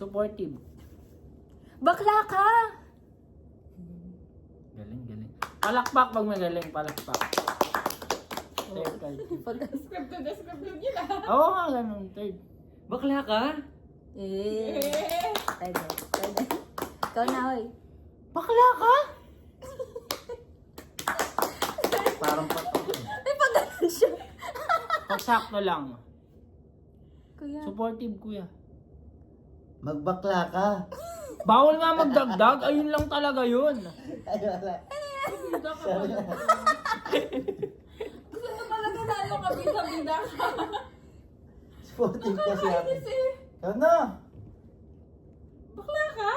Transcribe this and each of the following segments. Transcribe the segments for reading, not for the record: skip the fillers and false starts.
Supportive. Bakla ka! Galing, galing. Palakpak pag magaling, palakpak. Third card. Descriptive yun ah. Oo nga, ganun. Third. Bakla ka? Pwede. Ikaw na, hoy. Bakla ka? Parang patok. Ay, pag ganun siya. Pag sakto lang. Kuya. Supportive, kuya. Magbakla ka. Bawal nga magdagdag. Ayun lang talaga yun. Ay, wala. Gusto mo talaga lalo ka bida-bida ka. Sporting kasi ako. Nakakainis eh. Ikaw na. Bakla ka?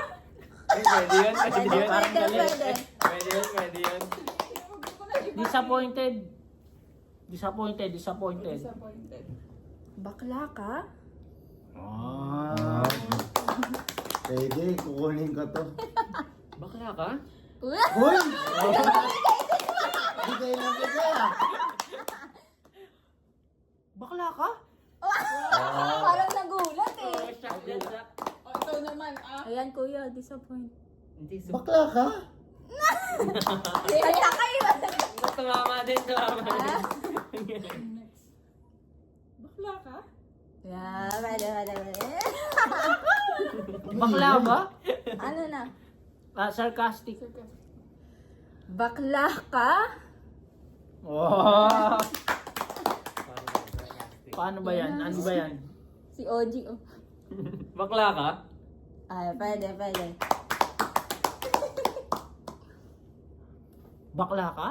Ay, pwede yun, pwede yun. Parang galing. Pwede yun, pwede yun. Huwag ko na iba. Disappointed. Disappointed. Disappointed. Bakla ka? Ah. Pwede, kukunin ko to. Bakla ka? Kuya. Hoy! Bigay na bigay ah. Bakla ka? Parang nagulat eh. Shock yan, shock. O, ito naman ah. Ayan, kuya. Disappoint. Hindi, Bakla ka? Kaya kayo. tumama din, tumama din. Next. Bakla ka? Yeah, pwede. Bakla ba? Ano na? Sarcastic. Bakla ka? Oh. Paano ba yan? Ano ba yan? Si OG, oh. Bakla ka? Ay, pwede. Bakla ka?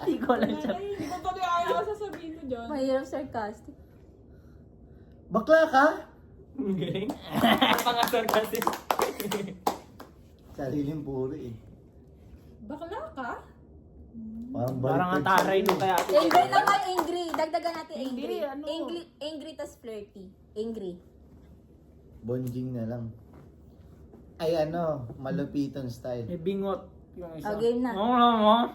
Hindi ko alam siya. Ay, hindi ko tuloy ayaw sasabihin ko dyan. Mahirap sarcastic. Bakla ka? Ang galing. Pangasar kasi. Sariling puri eh. Bakla ka? Parang Parang ang baliktad taray sa'yo nung kaya. Angry naman, angry. Dagdagan natin angry. Angry, ano? Angry tas flirty. Angry. Bonjing na lang. Ay ano, malupiton style. May bingot yung isa. Oh, game na. Oo naman.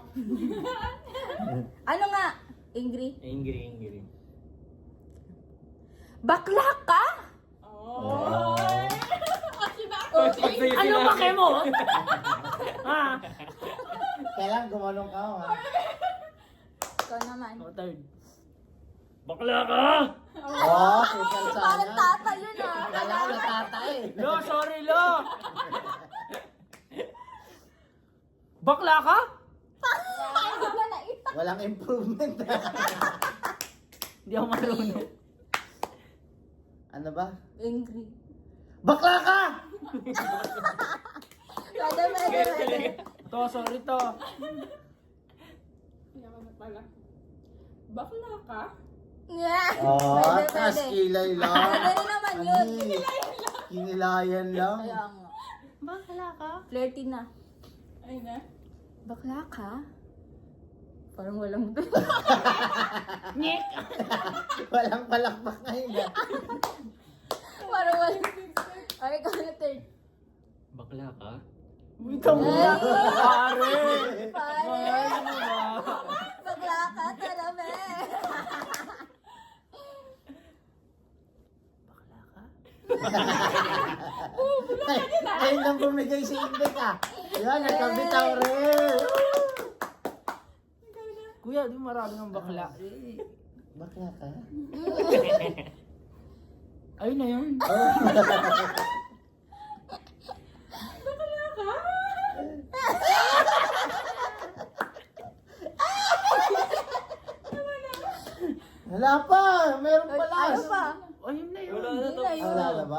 Ano nga? Angry? Angry. Bakla ka? Oh. Pag sa'yo Ano sinabi- ba kayo mo? Ha? Kailangan gumanong ka ha. Ikaw naman. Oh, third. Bakla ka? Oh, kikal Parang sana. tata yun ah. Kailangan na tatay. Lo, sorry, Lo. Bakla ka? Wala na ita. Walang improvement. Hindi ako marunong. Ano ba? Angry. Bakla ka! Pwede. To, sorry to. Kaya ka na pala. Bakla ka? Yeah. Oh, Pwede. taas kilay lang. Pwede rin naman yun. Ani, kinilayan lang. Kaya nga. Bakla ka? Flirty na. Ay na. Bakla ka? Parang walang Nyek! Walang palakpak ngayon ah. Parang walang Ay, ikaw na third. Bakla ka? Ito mo na. Pare! Pare. Ano ba? Bakla ka talaga. Bakla ka? Ayun lang bumigay si Indik ah. Yan, nagkabitaw rin. Kuya, di marami ng bakla. Bakla ka? Ayun na yun. Wala pa, meron pa Ano last. pa? Ayun na yun. Wala na to. Hindi na yun. Wala na ba?